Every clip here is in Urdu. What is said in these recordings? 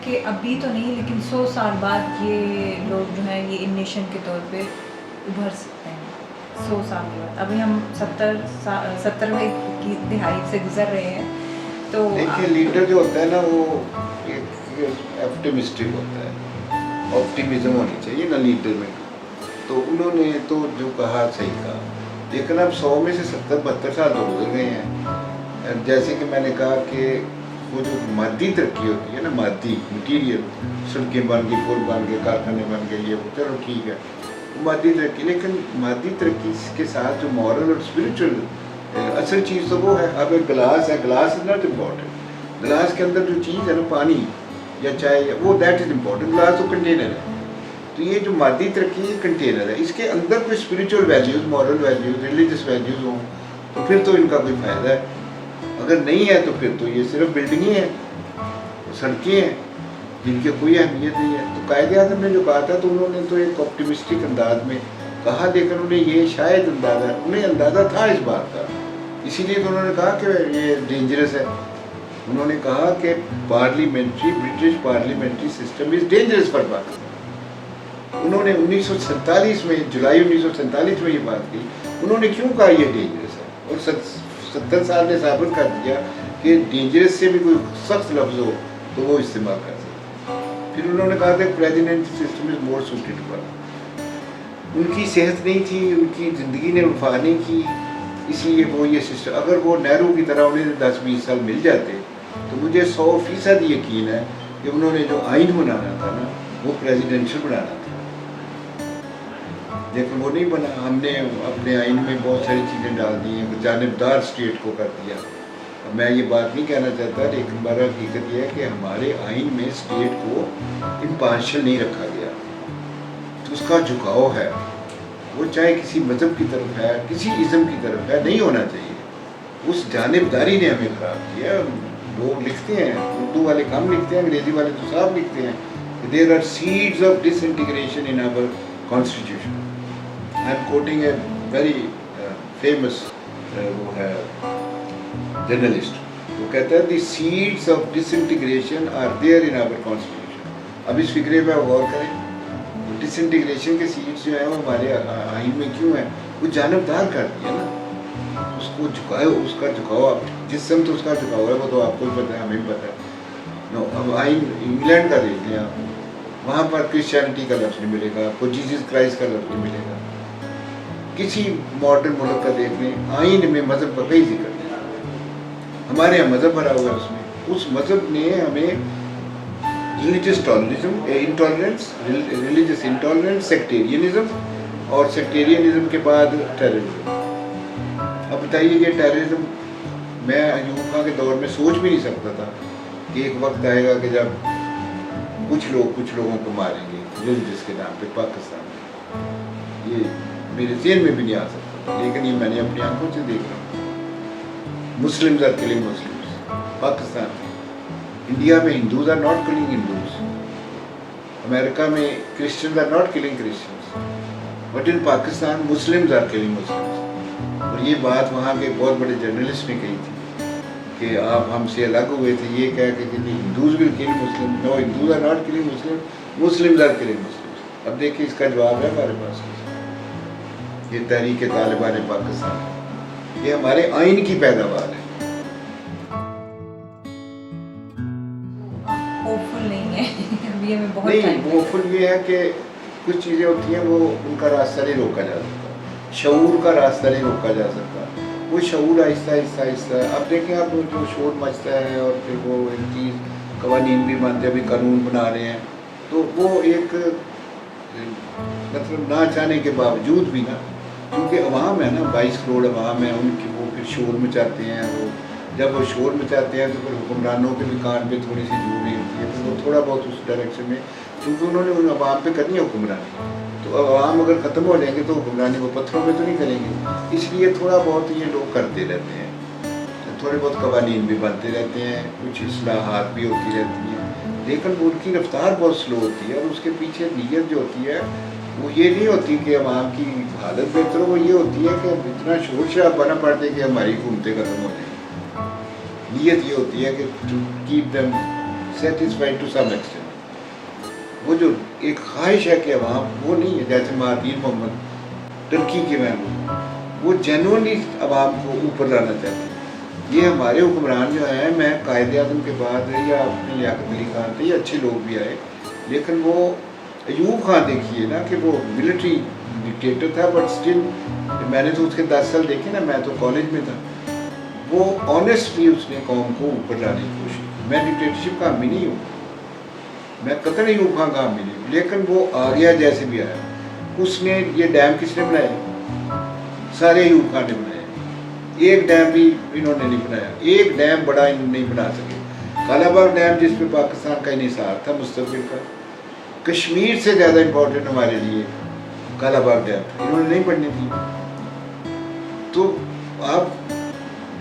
کہ ابھی تو نہیں لیکن 100 سال بعد یہ لوگ جو ہیں یہ نیشن کے طور پہ ابھر سکتے ہیں 100 سال کے بعد. ابھی ہم 70ویں کی دہائی سے گزر رہے ہیں. تو دیکھیے لیڈر جو ہوتا ہے نا وہ ایک آپٹیمسٹک ہوتا ہے, آپٹیمزم ہونی چاہیے نا لیڈر میں. تو انہوں نے تو جو کہا صحیح کہا, لیکن اب 100 میں سے 70-72 سال تو گزر گئے ہیں. جیسے کہ میں نے کہا کہ وہ جو مادی ترقی ہوتی ہے نا, مادی مٹیریل, سڑکیں بن گئی, پل بن گئے, کارخانے بن گئے, یہ چلو ٹھیک ہے مادی ترقی, لیکن مادی ترقی کے ساتھ جو مورل اور اسپریچل اصل چیز تو وہ ہے. اب ایک گلاس ہے, glass is not important, glass کے اندر جو چیز ہے نا پانی یا چائے وہ دیٹ از امپورٹنٹ, گلاس تو کنٹینر ہے. تو یہ جو مادی ترقی یہ کنٹینر ہے, اس کے اندر کوئی spiritual values, moral values, religious values ہوں تو پھر تو ان کا کوئی فائدہ ہے. اگر نہیں ہے تو پھر تو یہ صرف بلڈنگیں ہیں, سڑکیں ہیں جن کی کوئی اہمیت نہیں ہے. تو قائد اعظم نے جو کہا تھا تو انہوں نے تو ایک آپٹیمسٹک انداز میں کہا, لیکن انہیں یہ شاید انہیں اندازہ تھا اس بات کا, اسی لیے تو انہوں نے کہا کہ یہ ڈینجرس ہے. انہوں نے کہا کہ British parliamentary system is dangerous for Pakistan. انہوں نے 1947 میں, جولائی 1947 میں یہ بات کی. انہوں نے کیوں کہا یہ ڈینجرس ہے, اور 70 سال نے ثابت کر دیا کہ ڈینجرس سے بھی کوئی سخت لفظ ہو تو وہ استعمال کر سکتے. پھر انہوں نے کہا تھا president system is more suited for. ان کی صحت نہیں تھی, ان کی زندگی نے وفا نہیں کی, اس لیے وہ یہ سسٹم, اگر وہ نہرو کی طرح انہیں 10-20 سال مل جاتے تو مجھے 100% یقین ہے کہ انہوں نے جو آئین بنانا تھا نا وہ پریزیڈنشل بنانا تھا, لیکن وہ نہیں بنا. ہم نے اپنے آئین میں بہت ساری چیزیں ڈال دی ہیں, جانبدار اسٹیٹ کو کر دیا. میں یہ بات نہیں کہنا چاہتا, لیکن بڑا حقیقت یہ ہے کہ ہمارے آئین میں اسٹیٹ کو امپارشل نہیں رکھا گیا. تو اس کا جھکاؤ ہے, وہ چاہے کسی مذہب کی طرف ہے, کسی ازم کی طرف ہے, نہیں ہونا چاہیے. اس جانبداری نے ہمیں خراب کیا. لوگ لکھتے ہیں, اردو والے کم لکھتے ہیں, انگریزی والے تو صاف لکھتے ہیں, there are seeds of disintegration in our constitution. I am quoting a very famous وہ ہے جرنلسٹ, وہ کہتا ہے the seeds of disintegration are there in our constitution. اب اس فکرے پہ غور کریں, ڈس انٹیگریشن کے سیڈز جو ہیں وہ ہمارے آئین میں کیوں ہیں, وہ جانبدار کر دیا نا, اس کو جھکاؤ, اس کا جھکاؤ جس سمت اس کا جھکاؤ ہے وہ تو آپ کو بھی پتہ ہے, ہمیں بھی پتہ ہے. اب آئین انگلینڈ کا دیکھ لیں آپ, وہاں پر کرسچینٹی کا لفظ نہیں ملے گا آپ کو, جیزس کرائسٹ کا لفظ نہیں ملے گا. کسی ماڈرن ملک کا دیکھ لیں, آئین میں مذہب کا کئی ذکر نہیں. ہمارے یہاں مذہب بھرا ہوا ہے اس میں. اس مذہب نے ہمیں religious intolerance, religious intolerance, sectarianism, اور سیکٹیرینزم کے بعد ٹیررزم. اب بتائیے یہ ٹیررزم, میں ایوب خان کے دور میں سوچ بھی نہیں سکتا تھا کہ ایک وقت آئے گا کہ جب کچھ لوگوں کو ماریں گے ریلیجس کے نام پہ پاکستان میں. یہ میرے ذہن میں بھی نہیں آ سکتا, لیکن یہ میں نے اپنی آنکھوں سے دیکھ رہا ہوں. Muslims are killing Muslims Pakistan میں. انڈیا میں Hindus are not killing Hindus, امریکہ میں Christians are not killing Christians, but in Pakistan Muslims are killing Muslims. اور یہ بات وہاں کے بہت بڑے جرنلسٹ نے کہی تھی کہ آپ ہم سے الگ ہوئے تھے یہ کہہ کے کہ Hindus will kill Muslim. No, Hindus are not killing Muslim, Muslims are killing Muslims. اب دیکھیں اس کا جواب ہے ہمارے پاس, یہ تحریک طالبان پاکستان, یہ ہمارے آئین کی پیداوار ہے. نہیں, وہ فل یہ ہے کہ کچھ چیزیں ہوتی ہیں وہ ان کا راستہ نہیں روکا جا سکتا, شعور کا راستہ نہیں روکا جا سکتا. وہ شعور آہستہ آہستہ اب دیکھیں آپ جو شور مچتا ہے اور پھر وہ ایک چیز قوانین بھی بنتے ہیں, ابھی قانون بنا رہے ہیں, تو وہ ایک مطلب نہ چاہنے کے باوجود بھی نا, کیونکہ عوام ہے نا, 22 کروڑ عوام ہے, ان کی وہ پھر شور مچاتے ہیں. وہ جب وہ شور مچاتے ہیں تو پھر حکمرانوں کے بھی کان پہ تھوڑی سی جو نہیں ہوتی ہے, تو وہ تھوڑا بہت اس ڈائریکشن میں, کیونکہ انہوں نے ان عوام پہ کرنی ہے حکمرانی. تو عوام اگر ختم ہو جائیں گے تو حکمرانی وہ پتھروں پہ تو نہیں کریں گے. اس لیے تھوڑا بہت یہ لوگ کرتے رہتے ہیں, تھوڑے بہت قوانین بھی بنتے رہتے ہیں, کچھ اصلاحات بھی ہوتی رہتی ہیں, لیکن ان کی رفتار بہت سلو ہوتی ہے. اور اس کے پیچھے نیت جو ہوتی ہے وہ یہ نہیں ہوتی کہ عوام کی حالت بہتر ہو, وہ یہ ہوتی ہے کہ اتنا شور شرابہ نہ پڑ دے کہ ہماری حکومتیں ختم ہو جائیں. نیت یہ ہوتی ہے کہ to keep them satisfied to some extent. وہ جو ایک خواہش ہے کہ عوام وہ نہیں ہے جیسے مہاتیر محمد ترکی کے محبوب، وہ جینوئنلی عوام کو اوپر لانا چاہتے ہیں. یہ ہمارے حکمران جو ہیں، میں قائد اعظم کے بعد یا اپنے لیاقت علی خان تھے، یہ اچھے لوگ بھی آئے، لیکن وہ ایوب خان دیکھیے نا کہ وہ ملٹری ڈکٹیٹر تھا، بٹ اسٹل میں نے تو اس کے 10 سال دیکھے نا، میں تو کالج میں تھا. وہ آنیسٹلی اس نے قوم کو اوپر لانے کی کوشش کی. میں ڈکٹیٹرشپ کا حامی نہیں ہوں، میں قطر ایوب خان کا حامی نہیں ہوں، لیکن وہ آ گیا جیسے بھی آیا. اس نے یہ ڈیم کس نے بنایا؟ سارے ایوب خان نے بنایا. ایک ڈیم بھی انہوں نے نہیں بنایا، ایک ڈیم بڑا انہوں نہیں بنا سکے. کالا باغ ڈیم جس پہ پاکستان کا انحصار تھا مستقبل کا، کشمیر سے زیادہ امپورٹنٹ ہمارے لیے کالا باغ ڈیم انہوں نے نہیں بننے دی. تو آپ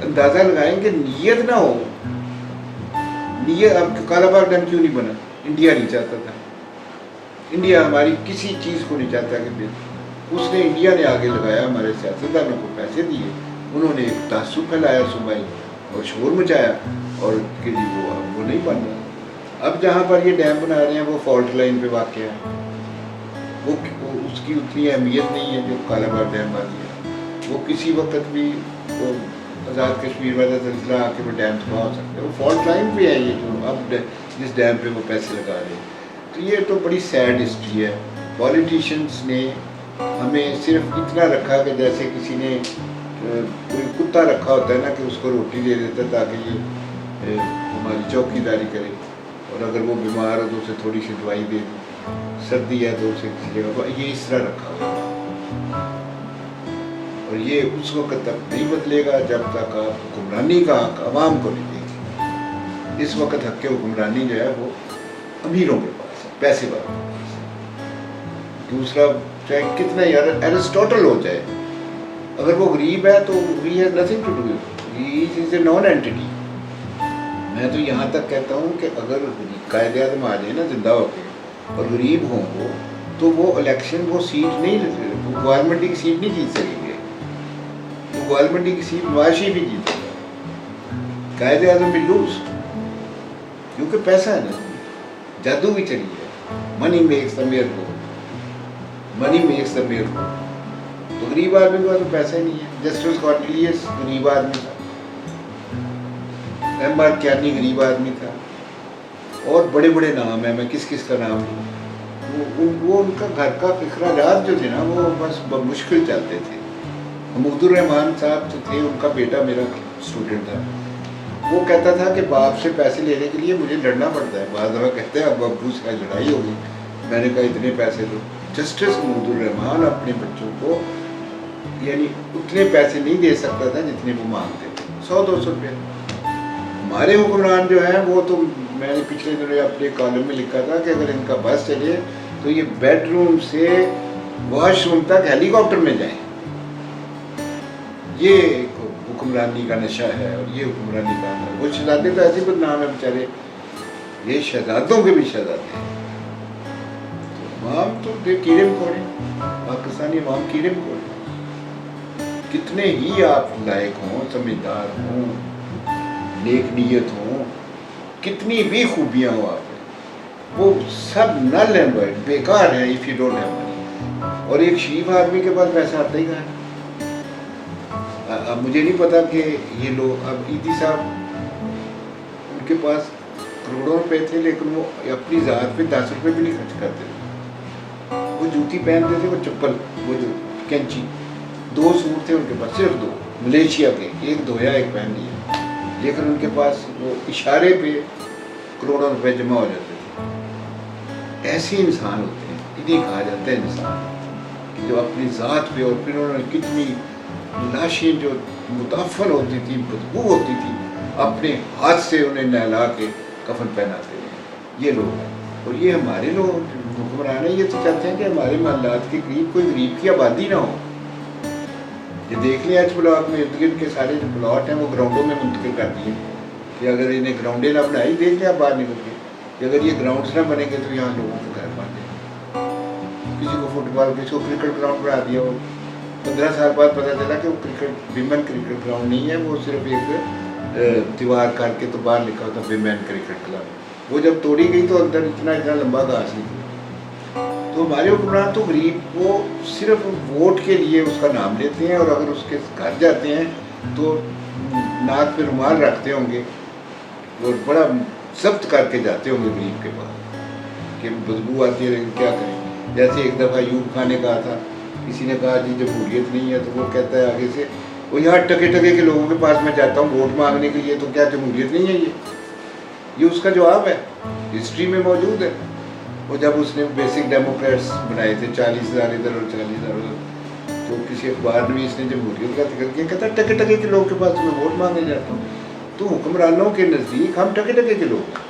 اندازہ لگائیں کہ نیت نہ ہو. نیت اب کالا باغ ڈیم کیوں نہیں بنا؟ انڈیا نہیں چاہتا تھا. انڈیا ہماری کسی چیز کو نہیں چاہتا کہ اس نے انڈیا نے آگے لگایا، ہمارے سیاستدانوں کو پیسے دیے، انہوں نے ایک تعصب پھیلایا صوبائی اور شور مچایا، اور کہ جی وہ نہیں بن رہا. اب جہاں پر یہ ڈیم بنا رہے ہیں وہ فالٹ لائن پہ واقع ہے، وہ اس کی اتنی اہمیت نہیں ہے جو کالا باغ ڈیم والی ہے. وہ کسی وقت بھی وہ آزاد کشمیر والا زلزلہ آ کے وہ ڈیم تباہ ہو سکتا ہے. وہ فالٹ لائن پہ ہے یہ جو اب جس ڈیم پہ وہ پیسے لگا رہے ہیں. تو یہ تو بڑی سیڈ ہسٹری ہے. پولیٹیشنس نے ہمیں صرف اتنا رکھا کہ جیسے کسی نے کوئی کتا رکھا ہوتا ہے نا کہ اس کو روٹی دے دیتا ہے تاکہ یہ ہماری چوکی داری کرے، اور اگر وہ بیمار ہو تو اسے تھوڑی سی دوائی دے دی، سردی ہے تو اسے کسی جگہ یہ اس طرح رکھا ہوا ہے. اور یہ اس وقت تک نہیں بدلے گا جب تک آپ حکمرانی کا حق عوام کو نہیں دیں گے. اس وقت حق حکمرانی جو ہے وہ امیروں کے پاس ہے، پیسے والوں کے پاس ہے. دوسرا چاہے کتنا ہی ایرسٹوٹل ہو جائے، اگر وہ غریب ہے تو we has nothing to do, he is a non entity. میں تو یہاں تک کہتا ہوں کہ اگر قائد اعظم آ جائے نا زندہ ہو کے اور غریب ہوں وہ، تو وہ الیکشن وہ سیٹ نہیں، گورنمنٹ کی سیٹ نہیں جیت سکیں گے. وہ گورنمنٹ کی سیٹ نواز شریف بھی جیتے گا، قائد اعظم بھی لوز، کیونکہ پیسہ ہے نا. جادو بھی چلی ہے، منی میکس دا میئر کو، منی میکس دا میئر کو. تو غریب آدمی کو تو پیسہ ہی نہیں ہے. جسٹس کارنیلیس غریب آدمی تھا، ایم آر کیانی غریب آدمی تھا، اور بڑے بڑے نام ہیں، میں کس کس کا نام لوں. وہ ان کا گھر کا اخراجات جو تھے نا وہ بس مشکل چلتے تھے. محمود الرحمان صاحب جو تھے، ان کا بیٹا میرا اسٹوڈنٹ تھا، وہ کہتا تھا کہ باپ سے پیسے لینے کے لیے مجھے لڑنا پڑتا ہے. بعض دفعہ کہتے ہیں اب ابو سے لڑائی ہوگی، میں نے کہا اتنے پیسے دو. جسٹس محمود الرحمان اپنے بچوں کو یعنی اتنے پیسے نہیں دے سکتا تھا جتنے وہ مانگتے تھے، 100-200 روپے. ہمارے حکمران جو ہیں وہ تو میں نے پچھلے دنوں اپنے کالم میں لکھا تھا کہ اگر ان کا بس چلے تو یہ بیڈ روم سے واش روم تک ہیلی کاپٹر میں جائیں. یہ حکمرانی کا نشہ ہے اور یہ حکمرانی کا ہے. وہ شہزادے تو ایسے بدنام ہے بیچارے، یہ شہزادوں کے بھی شہزادے ہیں. عوام تو کیڑے مکوڑے، پاکستانی عوام کیڑے مکوڑے. کتنے ہی آپ لائق ہوں، سمجھدار ہوں، نیک نیت ہوں، کتنی بھی خوبیاں ہوں آپ میں، وہ سب نل اینڈ وائڈ بیکار ہیں if you don't have money. اور ایک شریف آدمی کے پاس پیسہ آتا ہی کہاں ہے. اب مجھے نہیں پتا کہ یہ لوگ، اب ایدی صاحب ان کے پاس کروڑوں روپے تھے لیکن وہ اپنی ذات پہ 10 روپے بھی نہیں خرچ کرتے تھے. وہ جوتی پہنتے تھے، وہ چپل، وہ جو کینچی، 2 سوٹ تھے ان کے پاس، صرف 2 ملیشیا کے، ایک دھویا ایک پہن لیا، لیکن ان کے پاس وہ اشارے پہ کروڑوں روپے جمع ہو جاتے تھے. ایسے انسان ہوتے ہیں، انہیں کہا جاتا ہے انسان، کہ جو اپنی ذات پہ، اور پھر انہوں نے کتنی لاشیں جو متعفن ہوتی تھی، بدبو ہوتی تھی، اپنے ہاتھ سے انہیں نہلا کے کفن پہناتے ہیں. یہ لوگ ہیں. اور یہ ہمارے لوگ حکمران ہیں، یہ تو چاہتے ہیں کہ ہمارے محلات کے قریب کوئی غریب کی آبادی نہ ہو. یہ دیکھ لیں ایچ بلاک میں ارد گرد کے سارے جو پلاٹ ہیں وہ گراؤنڈوں میں منتقل کر دیے کہ اگر انہیں گراؤنڈیں نہ بنائی، دیکھ لیں آپ باہر نکل کے کہ اگر یہ گراؤنڈس نہ بنیں گے تو یہاں لوگوں کے گھر بن جائیں. کسی کو فٹ بال، کسی کو کرکٹ گراؤنڈ بنا دیا. وہ 15 سال بعد پتہ چلا کہ وہ کرکٹ ویمن کرکٹ گراؤنڈ نہیں ہے، وہ صرف ایک دیوار کر کے تو باہر لکھا ہوتا ویمن کرکٹ کلب. وہ جب توڑی گئی تو اندر اتنا لمبا گھاس نہیں تھی. تو ہمارے حکمران تو غریب کو صرف ووٹ کے لیے اس کا نام لیتے ہیں، اور اگر اس کے گھر جاتے ہیں تو ناک پہ رومال رکھتے ہوں گے اور بڑا ضبط کر کے جاتے ہوں گے غریب کے پاس کہ بدبو آتی ہے لیکن کیا کریں. جیسے ایک دفعہ ایوب خان نے کہا تھا، کسی نے کہا جی جمہوریت نہیں ہے، تو وہ کہتا ہے آگے سے، وہ یہاں ٹکے ٹکے کے لوگوں کے پاس میں جاتا ہوں ووٹ مانگنے کے لیے، تو کیا جمہوریت نہیں ہے یہ اس کا جواب ہے، ہسٹری میں موجود ہے. وہ جب اس نے بیسک ڈیموکریٹس بنائے تھے 40,000 ادھر اور 40,000 ادھر، تو کسی اخبار میں اس نے جمہوریت کا ذکر کیا، کہتا ہے ٹکے ٹکے کے لوگ کے پاس میں ووٹ مانگنے جاتا ہوں. تو حکمرانوں کے نزدیک ہم ٹکے ٹکے کے لوگ ہیں،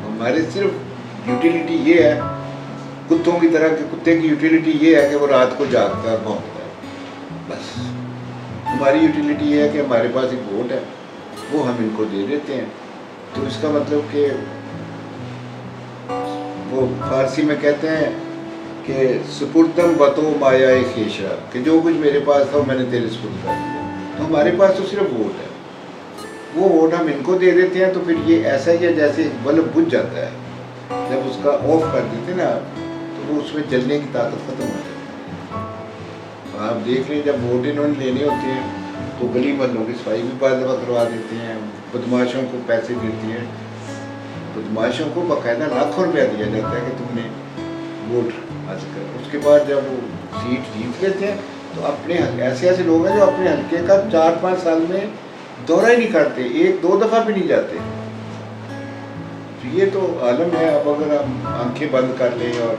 ہمارے صرف یوٹیلیٹی یہ ہے، کتوں کی طرح، کہ کتے کی یوٹیلیٹی یہ ہے کہ وہ رات کو جاگتا ہے بھونکتا ہے، بس. ہماری یوٹیلیٹی یہ ہے کہ ہمارے پاس ایک ووٹ ہے، وہ ہم ان کو دے دیتے ہیں. تو اس کا مطلب کہ وہ فارسی میں کہتے ہیں کہ سپردم بتو مایا خیشہ، کہ جو کچھ میرے پاس تھا وہ میں نے تیرے سپرد کر دیا. تو ہمارے پاس تو صرف ووٹ ہے، وہ ووٹ ہم ان کو دے دیتے ہیں. تو پھر یہ ایسا ہی ہے جیسے ایک بلب بجھ جاتا ہے، جب اس کا آف کر دیتے ہیں نا تو وہ اس میں جلنے کی طاقت ختم ہو جاتی ہے. آپ دیکھ لیں جب ووٹ انہوں نے لینے ہوتے ہیں تو گلی محلوں کی صفائی بھی بعض دفعہ کروا دیتے ہیں، بدماشوں کو پیسے دیتے ہیں، بدماشوں کو باقاعدہ لاکھوں روپیہ دیا جاتا ہے کہ تم نے ووٹ حاصل کر. اس کے بعد جب وہ سیٹ جیت لیتے ہیں تو اپنے ایسے ایسے لوگ ہیں جو اپنے حلقے کا 4-5 سال میں دورہ ہی نہیں کرتے، 1-2 دفعہ بھی نہیں جاتے. یہ تو عالم ہے. اب اگر ہم آنکھیں بند کر لیں اور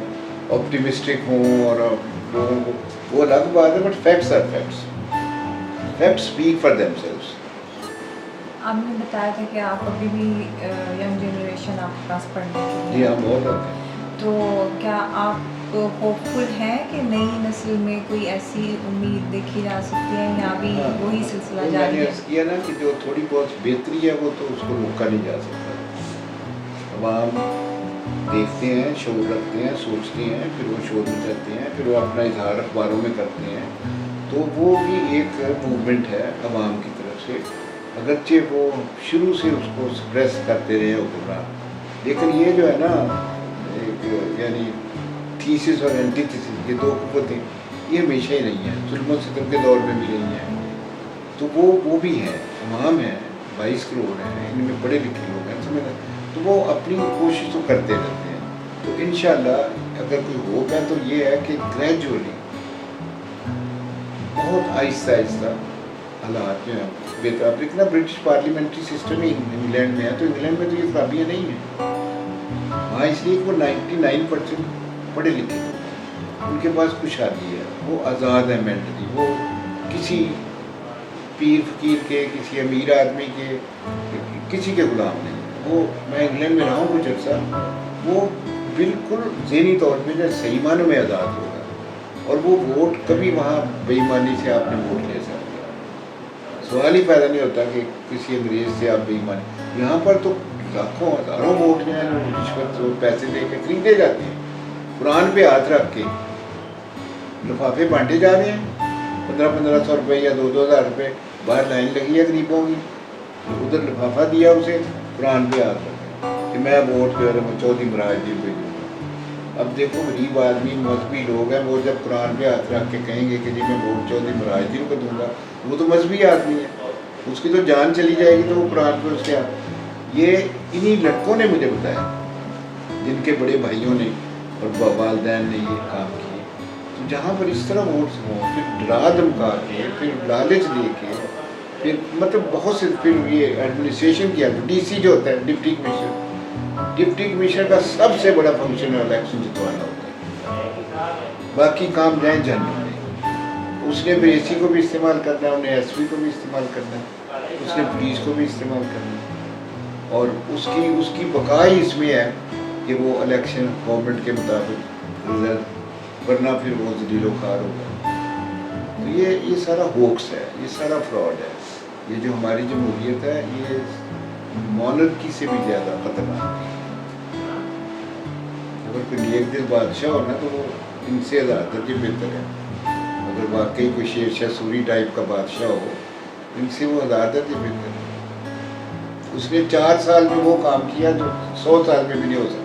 آپٹیمسٹک ہوں اور لوگوں کو، وہ الگ بات ہے، but facts are facts, facts speak for themselves. آپ نے بتایا تھا کہ آپ ابھی بھی ینگ جنریشن آپ کے پاس پڑھنے کے جی لیے، ہم بہت آتے ہیں. تو کیا آپ ہوپ فل ہیں کہ نئی نسل میں کوئی ایسی امید دیکھی جا سکتی ہے، یا بھی وہی سلسلہ میں جاری نے ہے؟ عرض کیا نا کہ جو تھوڑی بہت بہتری ہے وہ تو اس کو روکا نہیں جا سکتا. عوام دیکھتے ہیں، شعور رکھتے ہیں، سوچتے ہیں، پھر وہ شعور میں جاتے ہیں، پھر وہ اپنا اظہار اخباروں میں کرتے ہیں. تو وہ بھی ایک موومنٹ ہے عوام کی طرف سے، اگرچہ وہ شروع سے اس کو سپریس کرتے رہے حکمران. لیکن یہ جو ہے نا ایک یعنی تھیسس اور اینٹی تھیسس، یہ 2 قوتیں یہ ہمیشہ ہی رہی ہیں، ظلم و ستم کے دور میں بھی رہی ہیں. تو وہ بھی ہیں، عوام ہیں، 22 کروڑ ہیں، ان میں پڑھے لکھے لوگ ہیں، سمجھ. تو وہ اپنی کوشش تو کرتے رہتے ہیں. تو انشاءاللہ اگر کوئی ہوپ ہے تو یہ ہے کہ گریجولی بہت آہستہ آہستہ حالات جو ہیں بہتر. آپ دیکھنا برٹش پارلیمنٹری سسٹم ہی انگلینڈ میں ہے، تو انگلینڈ میں تو یہ خرابیاں نہیں ہیں. ہاں اس لیے کہ وہ 99% پڑھے لکھے لوگ ہیں، ان کے پاس خوشحالی ہے، وہ آزاد ہیں مینٹلی، وہ کسی پیر فقیر کے، کسی امیر آدمی کے، کسی کے غلام نہیں. وہ میں انگلینڈ میں رہا ہوں کچھ عرصہ، وہ بالکل ذہنی طور پہ جو صحیح معنوں میں آزاد ہوگا، اور وہ ووٹ کبھی وہاں بے ایمانی سے آپ نے ووٹ لے سکتے. سوال ہی پیدا نہیں ہوتا کہ کسی انگریز سے آپ بے ایمانی. یہاں پر تو لاکھوں ہزاروں ووٹ جو ہیں رشوت اور پیسے دے کے خریدے جاتے ہیں. قرآن پہ ہاتھ رکھ کے لفافے بانٹے جا رہے ہیں، 1500 روپے یا 2,000 روپے. باہر لائن لگی ہے غریبوں کی، ادھر لفافہ دیا اسے، قرآن پہ ہاتھ رکھا کہ میں ووٹ جو ہے چودھری مراج جی پہ دوں گا. اب دیکھو غریب آدمی مذہبی لوگ ہیں، وہ جب قرآن پہ ہاتھ رکھ کے کہیں گے کہ جی میں ووٹ چودھری مراج جی کو دوں گا، وہ تو مذہبی آدمی ہے، اس کی تو جان چلی جائے گی. تو وہ قرآن پہ اس کے یہ انہی لڑکوں نے مجھے بتایا جن کے بڑے بھائیوں نے اور والدین نے یہ کام کیے. تو جہاں پر اس طرح ووٹس ہوں، پھر ڈرا دھمکا کے، پھر لالچ دے کے، پھر مطلب بہت سے، پھر یہ ایڈمنسٹریشن کیا، ڈی سی جو ہوتا ہے ڈپٹی کمشنر کا سب سے بڑا فنکشن ہے الیکشن جتوانا ہوتا ہے، باقی کام جائیں جہنم میں. اس نے پھر اے سی کو بھی استعمال کرنا ہے، انہیں ایس پی کو بھی استعمال کرنا ہے، اس نے پولیس کو بھی استعمال کرنا ہے، اور اس کی بقا ہی اس میں ہے کہ وہ الیکشن گورنمنٹ کے مطابق رزلٹ، ورنہ پھر وہ ذلیل و خوار ہوگا. تو یہ سارا ہوکس ہے، یہ سارا فراڈ ہے. یہ جو ہماری جمہوریت ہے یہ مونرکی سے بھی زیادہ خطرناک ہے. اگر کوئی نیک دل بادشاہ ہونا تو وہ ان سے ہزار درجے بہتر ہے. اگر واقعی کوئی شیر شاہ سوری ٹائپ کا بادشاہ ہو، ان سے وہ ہزار درجے بہتر ہے. اس نے 4 سال میں وہ کام کیا جو 100 سال میں بھی نہیں ہو سکتا.